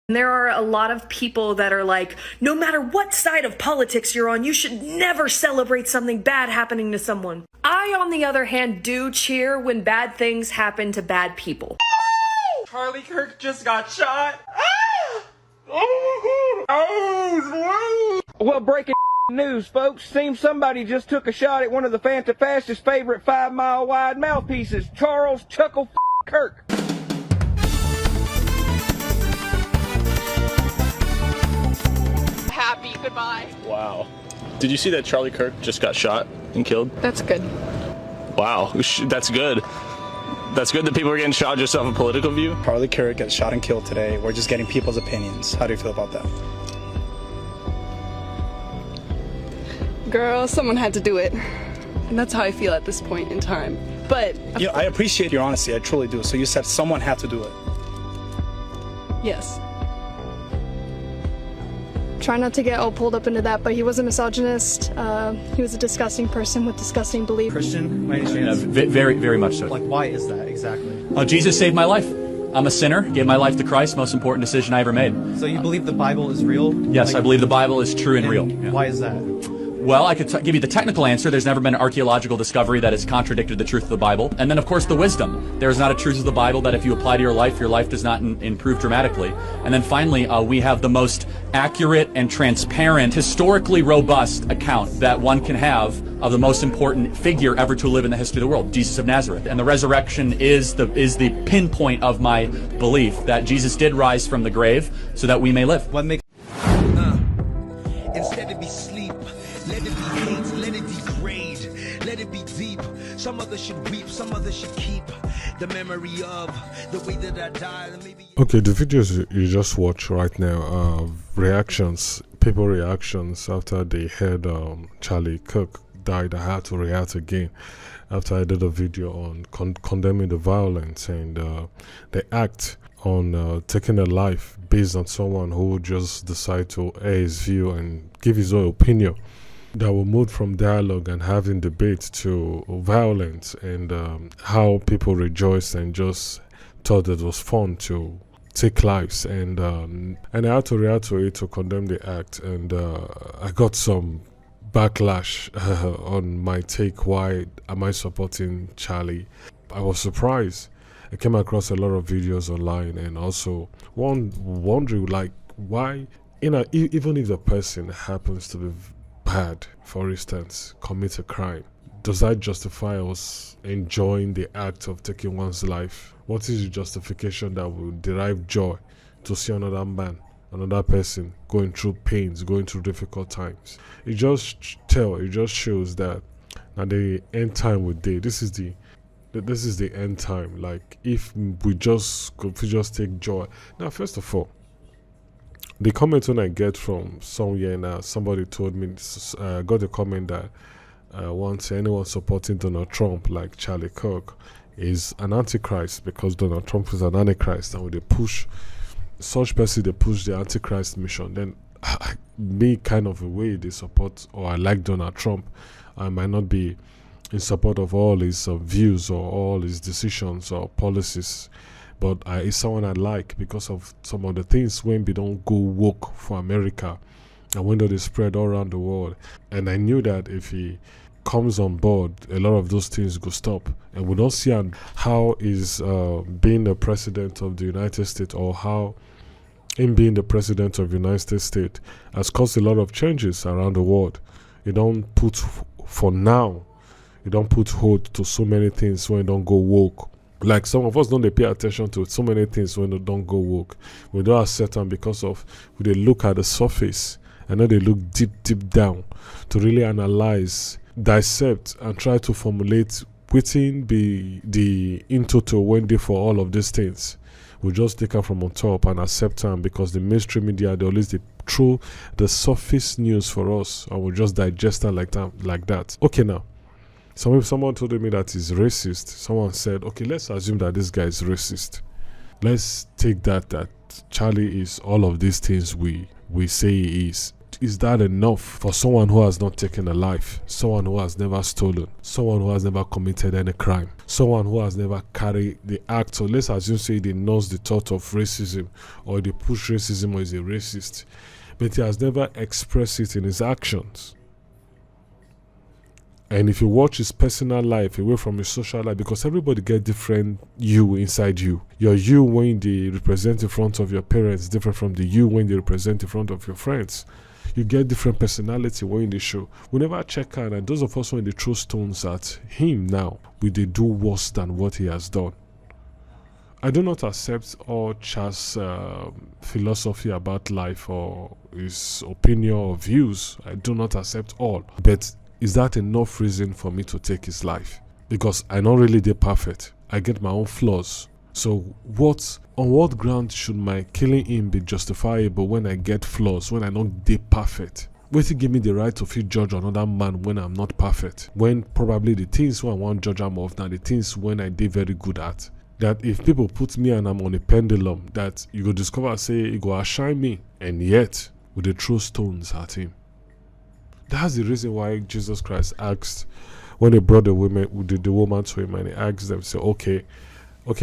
And there are a lot of people that are like, no matter what side of politics you're on, you should never celebrate something bad happening to someone. I, on the other hand, do cheer when bad things happen to bad people. Charlie Kirk just got shot. Well, breaking news, folks. Seems somebody just took a shot at one of the Fantafast's favorite 5-mile wide mouthpieces, Charles Chuckle Kirk. Happy goodbye. Wow. Did you see that Charlie Kirk just got shot and killed? That's good. Wow, that's good. That's good that people are getting shot just off a political view? Charlie Kirk gets shot and killed today. We're just getting people's opinions. How do you feel about that? Girl, someone had to do it. And that's how I feel at this point in time. But You know, I appreciate your honesty. I truly do. So you said someone had to do it. yes. Try not to get all pulled up into that, but he was a misogynist. He was a disgusting person with disgusting beliefs. Christian, by any chance? Very, very much so. Like, why is that exactly? Jesus saved my life. I'm a sinner, gave my life to Christ, most important decision I ever made. So you believe the Bible is real? Yes, I believe the Bible is true and real. Yeah. Why is that? Well, I could give you the technical answer. There's never been an archaeological discovery that has contradicted the truth of the Bible. And then, of course, the wisdom. There is not a truth of the Bible that if you apply to your life does not improve dramatically. And then finally, we have the most accurate and transparent, historically robust account that one can have of the most important figure ever to live in the history of the world, Jesus of Nazareth. And the resurrection is the pinpoint of my belief that Jesus did rise from the grave so that we may live. What makes Instead it be sleep, let it be hate, let it degrade, let it be deep. Some others should weep, some others should keep the memory of the way that I died. Maybe. Okay, the videos you just watched right now, people reactions after they heard Charlie Kirk died. I had to react again after I did a video on condemning the violence and the act on taking a life based on someone who just decide to air his view and give his own opinion. That will move from dialogue and having debate to violence, and how people rejoiced and just thought it was fun to take lives, and I had to react to it to condemn the act, and I got some backlash on my take. Why am I supporting Charlie? I was surprised. I came across a lot of videos online, and also wondering like why, even if the person happens to be bad, for instance, commit a crime, does that justify us enjoying the act of taking one's life? What is the justification that will derive joy to see another man, another person going through pains, going through difficult times? It just shows that at the end time with day, this is the end time. Like if we just take joy. Now, first of all, the comment when I get from somewhere now, somebody told me, got a comment that once anyone supporting Donald Trump like Charlie Kirk is an antichrist, because Donald Trump is an antichrist, and when they push such person, they push the antichrist mission, then me kind of a way they support, or I like Donald Trump. I might not be in support of all his views or all his decisions or policies, but it's someone I like because of some of the things when they don't go woke for America and when they spread all around the world. And I knew that if he comes on board, a lot of those things go stop, and we don't see how is being the president of the United States, or how him being the president of the United States has caused a lot of changes around the world. You don't put, for now, you don't put hold to so many things when you don't go woke. Like some of us don't pay attention to so many things when they don't go woke. We don't accept them because of they look at the surface, and then they look deep down to really analyze, dissect, and try to formulate within the in total when they for all of these things. We just take them from on top and accept them because the mainstream media, they always throw the surface news for us, and we just digest them like that. Okay, now. Someone told me that he's racist. Someone said, okay, let's assume that this guy is racist. Let's take that Charlie is all of these things we say he is. is that enough for someone who has not taken a life, someone who has never stolen, someone who has never committed any crime, someone who has never carried the act, or let's assume say they knows the thought of racism, or they push racism, or is a racist, but he has never expressed it in his actions? And if you watch his personal life away from his social life, because everybody get different you inside you. Your you when they represent in front of your parents different from the you when they represent in front of your friends. You get different personality when they show. We never check out, and those of us when they throw stones at him now, will they do worse than what he has done? I do not accept all Charles' philosophy about life or his opinion or views. I do not accept all. But is that enough reason for me to take his life? Because I not really did perfect. I get my own flaws. So on what ground should my killing him be justifiable when I get flaws, when I not did perfect? Wait to give me the right to feel judge another man when I'm not perfect? When probably the things when I want judge him of now the things when I did very good at. That if people put me and I'm on a pendulum, that you go discover say it go outshine me, and yet would they throw stones at him? That's the reason why Jesus Christ asked, when he brought the woman to him, and he asked them, say, okay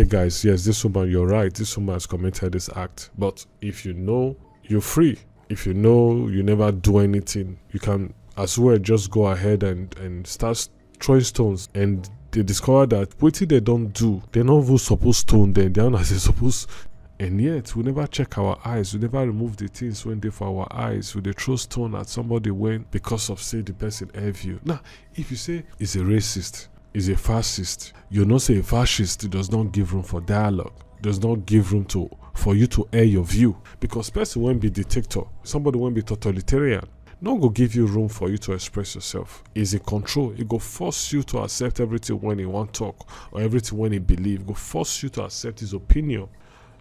guys, yes, this woman, you're right, this woman has committed this act, but if you know, you're free. If you know you never do anything, you can as well just go ahead and start throwing stones. And they discover that what they don't do, they're not even supposed to stone them, they're not supposed. And yet, we never check our eyes. We never remove the things when they for our eyes. We they throw stone at somebody when because of say the person have you. Now, if you say he's a racist, he's a fascist, you know say a fascist does not give room for dialogue, does not give room for you to air your view. Because person won't be dictator, somebody won't be totalitarian. No go give you room for you to express yourself. He's in control. He go force you to accept everything when he want talk or everything when he believe. Go force you to accept his opinion.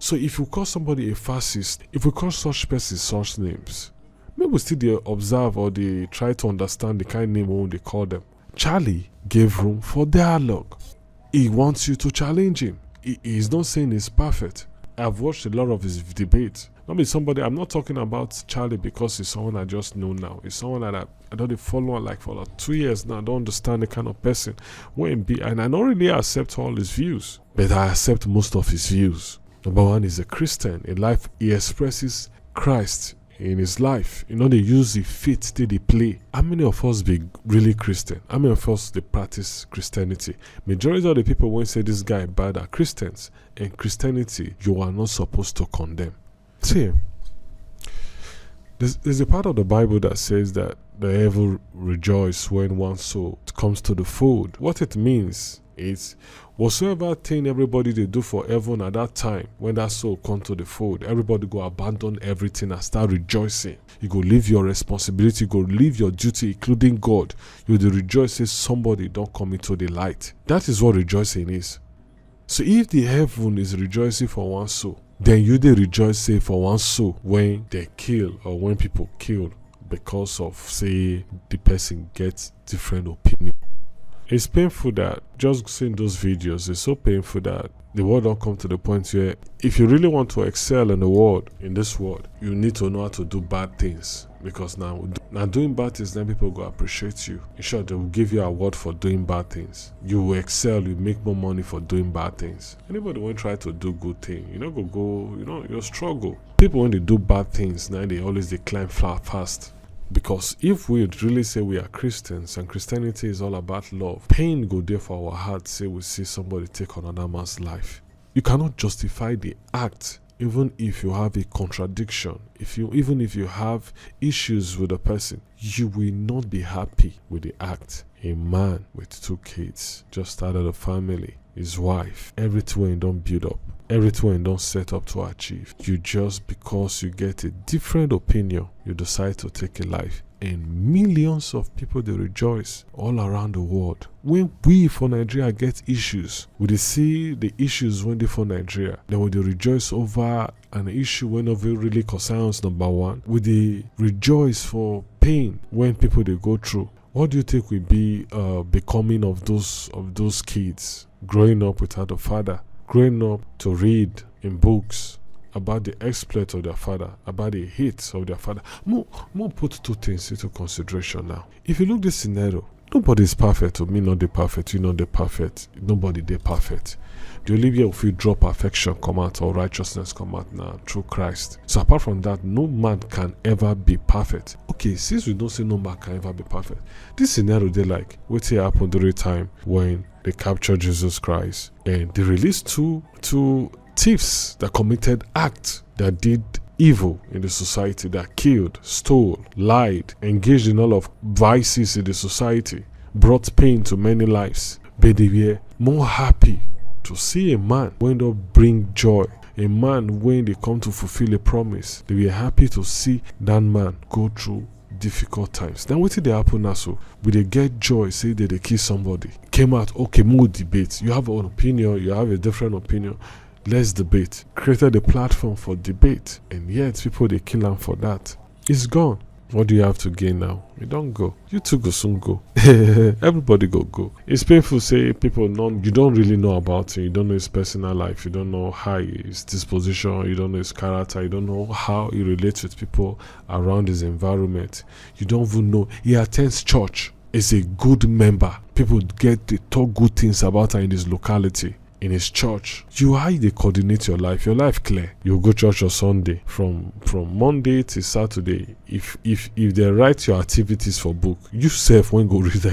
So if you call somebody a fascist, if we call such persons such names, maybe still they observe or they try to understand the kind of name when they call them. Charlie gave room for dialogue. He wants you to challenge him. He's not saying he's perfect. I've watched a lot of his debates. I mean, I'm not talking about Charlie because he's someone I just know now. He's someone that I don't follow like for like 2 years now. I don't understand the kind of person. And I don't really accept all his views, but I accept most of his views. Number one, he's a Christian. In life, he expresses Christ in his life. You know, they use the faith till they play. How many of us be really Christian? How many of us they practice Christianity? Majority of the people when say this guy bad are Christians. And Christianity, you are not supposed to condemn. See, there's a part of the Bible that says that the evil rejoice when one soul comes to the fold. What it means is whatsoever thing everybody they do for heaven at that time, when that soul come to the fold, everybody go abandon everything and start rejoicing. You go leave your responsibility, you go leave your duty, including God. You will rejoice say somebody don't come into the light. That is what rejoicing is. So if the heaven is rejoicing for one soul, then you they rejoice say for one soul when they kill or when people kill because of say the person gets different opinion. It's painful that just seeing those videos is so painful that the world don't come to the point where if you really want to excel in the world, in this world, you need to know how to do bad things. Because now doing bad things, then people go appreciate you. In short, they will give you an award for doing bad things. You will excel, you make more money for doing bad things. Anybody won't try to do good thing, you'll struggle. People when they do bad things, now they always climb fast. Because if we really say we are Christians and Christianity is all about love, pain go there for our heart, say we see somebody take another man's life. You cannot justify the act even if you have a contradiction. Even if you have issues with a person, you will not be happy with the act. A man with 2 kids, just started a family, his wife, everything don't build up, everything don't set up to achieve. You just because you get a different opinion, you decide to take a life. And millions of people they rejoice all around the world. When we for Nigeria get issues, we they see the issues when they for Nigeria, then we they rejoice over an issue when of it really concerns number one. We they rejoice for pain when people they go through. What do you think will be becoming of those kids growing up without a father, growing up to read in books, about the exploit of their father, about the hate of their father. More put two things into consideration now. If you look this scenario, nobody is perfect. Me not the perfect, you not the perfect. Nobody they perfect. The only way if you draw perfection come out or righteousness come out now through Christ. So apart from that, no man can ever be perfect. Okay, since we don't say no man can ever be perfect, this scenario they like what happened during time when they captured Jesus Christ and they released two thieves that committed acts that did evil in the society, that killed, stole, lied, engaged in all of vices in the society, brought pain to many lives. But they were more happy to see a man when they bring joy, a man when they come to fulfill a promise. They were happy to see that man go through difficult times. Then what did they happen now? So will they get joy, say that they kill somebody? Came out, okay, more debate. You have an opinion, you have a different opinion. Let's debate. Created a platform for debate, and yet people they kill them for that. It's gone. What do you have to gain now? You don't go. You too go soon go. Everybody go. It's painful say people you don't really know about him. You don't know his personal life. You don't know how his disposition. You don't know his character. You don't know how he relates with people around his environment. You don't even know he attends church. He's a good member. People they talk good things about her in this locality. In his church, how they coordinate your life clear. You go church on Sunday from Monday to Saturday. If they write your activities for book, you self when go read that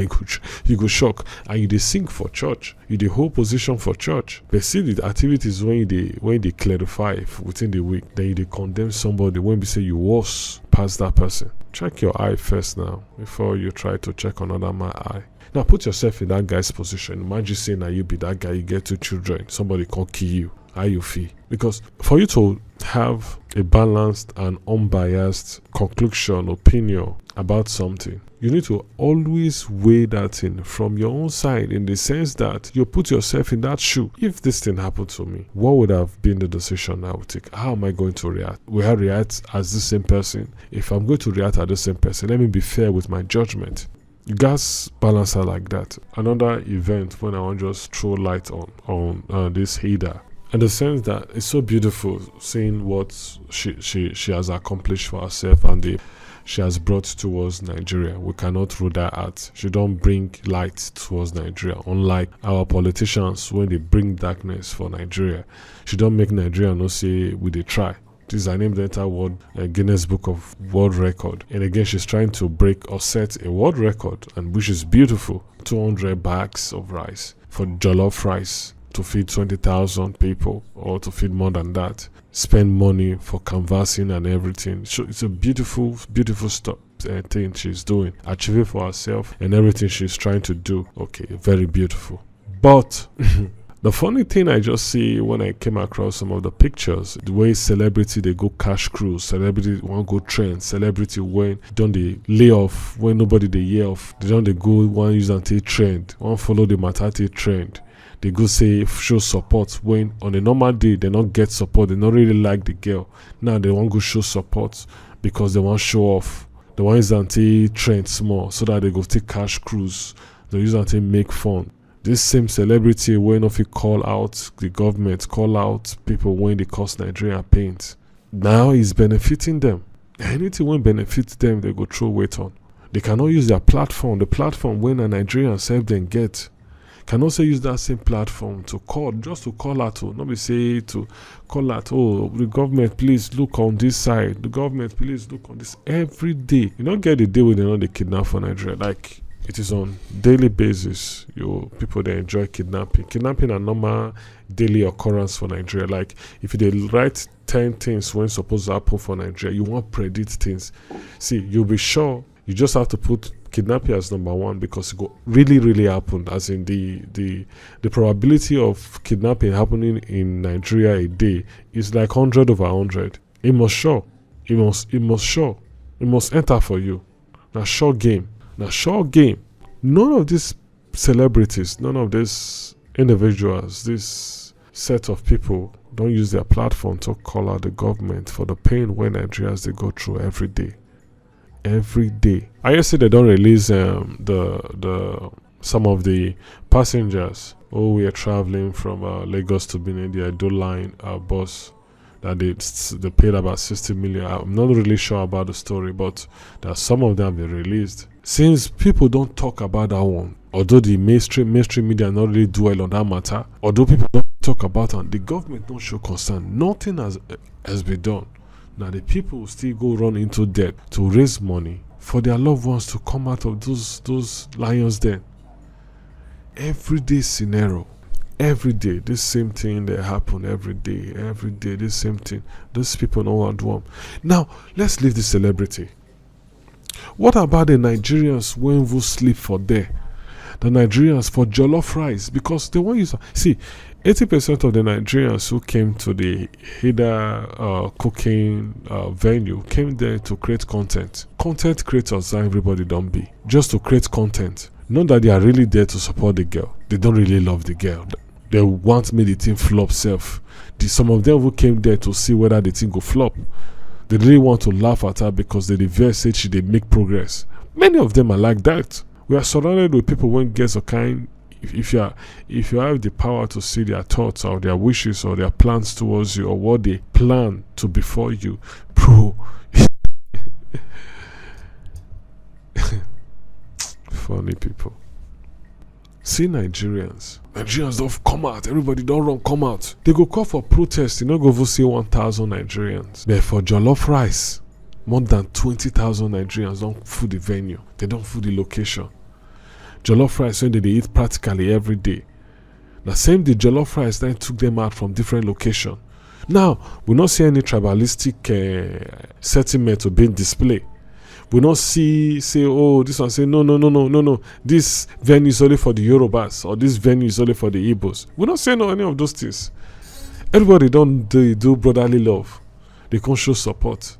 you go shock, and you they sing for church, you the whole position for church. But see the activities when they clarify within the week, then you they condemn somebody when we say you worse past that person. Check your eye first now before you try to check another man's eye. Now put yourself in that guy's position. Imagine saying that you be that guy, you get 2 children, somebody can kill you. How you feel? Because for you to have a balanced and unbiased conclusion, opinion about something, you need to always weigh that in from your own side, in the sense that you put yourself in that shoe. If this thing happened to me, what would have been the decision I would take? How am I going to react? Will I react as the same person? If I'm going to react as the same person, let me be fair with my judgment. You guys balance her like that. Another event when I want to just throw light on this Hilda, in the sense that it's so beautiful seeing what she has accomplished for herself and she has brought towards Nigeria. We cannot rule that out. She don't bring light towards Nigeria, unlike our politicians when they bring darkness for Nigeria. She don't make Nigeria no say we they try. This is her name, the entire world Guinness Book of World Record. And again, she's trying to break or set a world record, and which is beautiful. 200 bags of rice for JOLLOF rice to feed 20,000 people, or to feed more than that. Spend money for canvassing and everything. So it's a beautiful stuff. Thing she's doing, achieving for herself and everything she's trying to do. Okay, very beautiful. But the funny thing I just see when I came across some of the pictures, the way celebrity they go cash cruise, celebrity want go trend, celebrity when don't they lay off, when nobody they hear off, they don't they go one use until trend, one follow the maternity trend. They go say show support when on a normal day they not get support, they not really like the girl. Now they want go show support because they want show off. The one is until trend small so that they go take cash cruise. They use until make fun. This same celebrity when if you call out the government, call out people when they cause Nigeria pains. Now he's benefiting them. Anything when benefits them, they go throw weight on. They cannot use their platform, the platform when a Nigerian self then get. Can also use that same platform to call, just to call out, not be say to call out, oh, the government please look on this side, the government please look on this every day. You don't get the day when they know they kidnap for Nigeria. Like, it is on daily basis. People they enjoy kidnapping. Kidnapping a normal daily occurrence for Nigeria. Like if they write 10 things when supposed to happen for Nigeria, you won't predict things. See, you'll be sure. You just have to put kidnapping as number 1 because it go really happened. As in the probability of kidnapping happening in Nigeria a day is like 100 over 100. It must show. It must show. It must enter for you. Now short game. None of these celebrities, none of these individuals, this set of people don't use their platform to call out the government for the pain when Nigerians they go through every day. I say they don't release the some of the passengers. Oh, we are traveling from Lagos to Benin. The Edo line bus that they paid about 60 million. I'm not really sure about the story, but that some of them have been released. Since people don't talk about that one, although the mainstream media not really dwell on that matter, although people don't talk about it, the government don't show concern. Nothing has been done. Now the people will still go run into debt to raise money for their loved ones to come out of those lions' den. Everyday scenario. Every day, this same thing that happen every day, this same thing. Those people don't want one. Now, let's leave the celebrity. What about the Nigerians when we sleep for there? The Nigerians for jollof rice, because they want you to see 80% of the Nigerians who came to the Hilda cooking venue came there to create content. Content creators are everybody don't be. Just to create content. Not that they are really there to support the girl. They don't really love the girl. They want me the thing flop self. Some of them who came there to see whether the thing go flop. They really want to laugh at her because the reverse said she did make progress. Many of them are like that. We are surrounded with people when guests are kind. If you have the power to see their thoughts or their wishes or their plans towards you or what they plan to before you, bro. Funny people. See Nigerians don't come out. Everybody don't run come out. They go call for protest. You know, go see 1,000 Nigerians. But for jollof rice, more than 20,000 Nigerians don't food the venue. They don't food the location. Jollof rice when they eat practically every day. The same day jollof rice then took them out from different locations. Now we not see any tribalistic sentiment to being displayed. We not say, oh, this one say, no. This venue is only for the Yorubas, or this venue is only for the Igbos. We not say no any of those things. Everybody do brotherly love. They can't show support.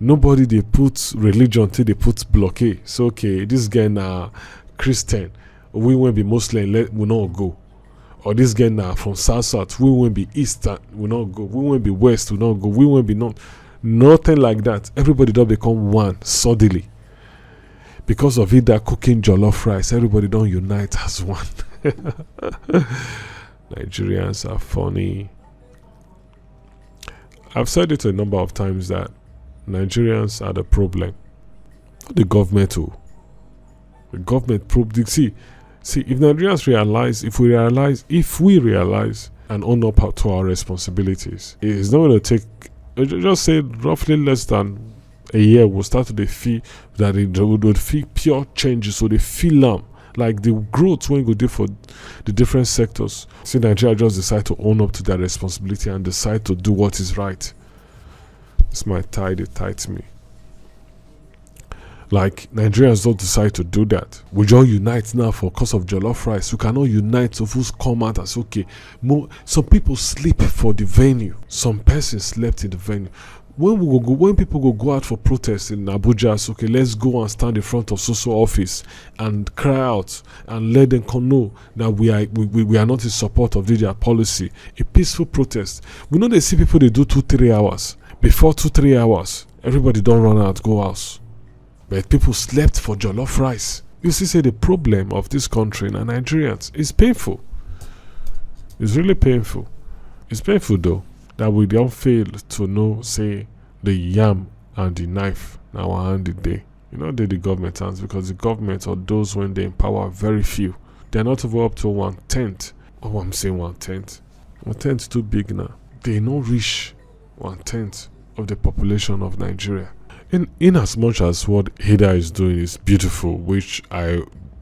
Nobody they put religion till they put blockade. So okay, this guy na Christian, we won't be Muslim, we not go. Or this guy na from South, we won't be Eastern, we not go. We won't be West, we not go. We won't be North. Nothing like that. Everybody don't become one suddenly. Because of it, that cooking jollof rice, everybody don't unite as one. Nigerians are funny. I've said it a number of times that Nigerians are the problem. Not the government too. The government see, if Nigerians realize, if we realize and own up to our responsibilities, it is not going to take, just say roughly less than a year, we'll start to feel that it would feel pure changes, so they feel them. Like the growth when we do for the different sectors. See, Nigeria just decide to own up to their responsibility and decide to do what is right. It's my tie, they tight me. Like, Nigerians don't decide to do that. We just unite now for cause of jollof rice. We cannot unite so who's come out as okay. Some people sleep for the venue. Some persons slept in the venue. When people go out for protest in Abuja, it's okay, let's go and stand in front of social office and cry out and let them know that we are not in support of their policy. A peaceful protest. We know they see people they do 2-3 hours. Before 2-3 hours, everybody don't run out, go out. But people slept for jollof rice. You see, the problem of this country and Nigerians is painful. It's really painful. It's painful though that we don't fail to know, say, the yam and the knife now our hand the day. You know, the government hands, because the government or those when they empower very few. They're not over up to 1/10. Oh, I'm saying 1/10. 1/10 is too big now. They not reach 1/10 of the population of Nigeria. In as much as what Hilda is doing is beautiful, which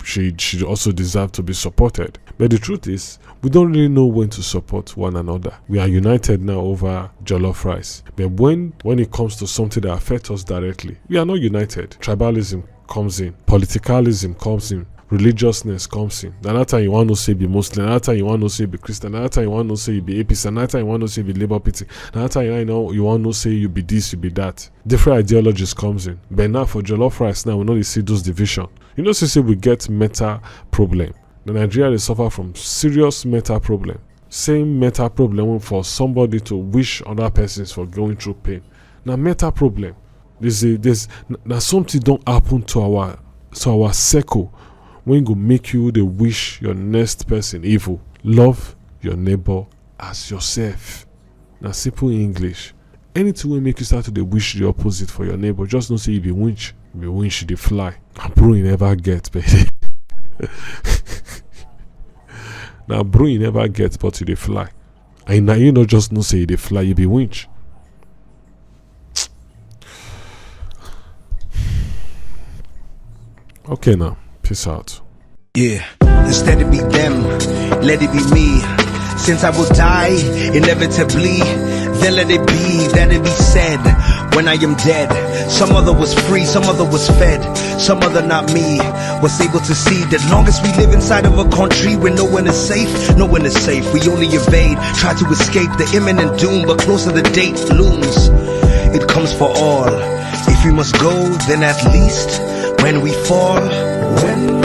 she also deserves to be supported. But the truth is, we don't really know when to support one another. We are united now over jollof rice. But when it comes to something that affects us directly, we are not united. Tribalism comes in. Politicalism comes in. Religiousness comes in. Another time you want to say be Muslim, another time you want to say be Christian, another time you want to say you be APC, another time you want to say be Labour Party, another time you want to say you be this, you be that. Different ideologies comes in. But now for jollof rice now, we know they see those division. You know, say we get meta problem. The Nigeria they suffer from serious meta problem. Same meta problem for somebody to wish other persons for going through pain. Now meta problem. There's now something don't happen to our circle. When go make you the wish your next person evil. Love your neighbor as yourself. Now simple English. Anything will make you start to dey wish the opposite for your neighbor. Just know say you be winch. You be winch dey fly. Now bro you never get, baby. Now bro you never get, but you dey fly. And now you not just know say you dey fly, you be winch. Okay now, peace out. Yeah, instead it be them, let it be me. Since I will die, inevitably, then let it be, that it be said, when I am dead. Some other was free, some other was fed, some other not me, was able to see that long as we live inside of a country where no one is safe, no one is safe. We only evade, try to escape the imminent doom, but closer the date looms. It comes for all. If we must go, then at least when we fall, when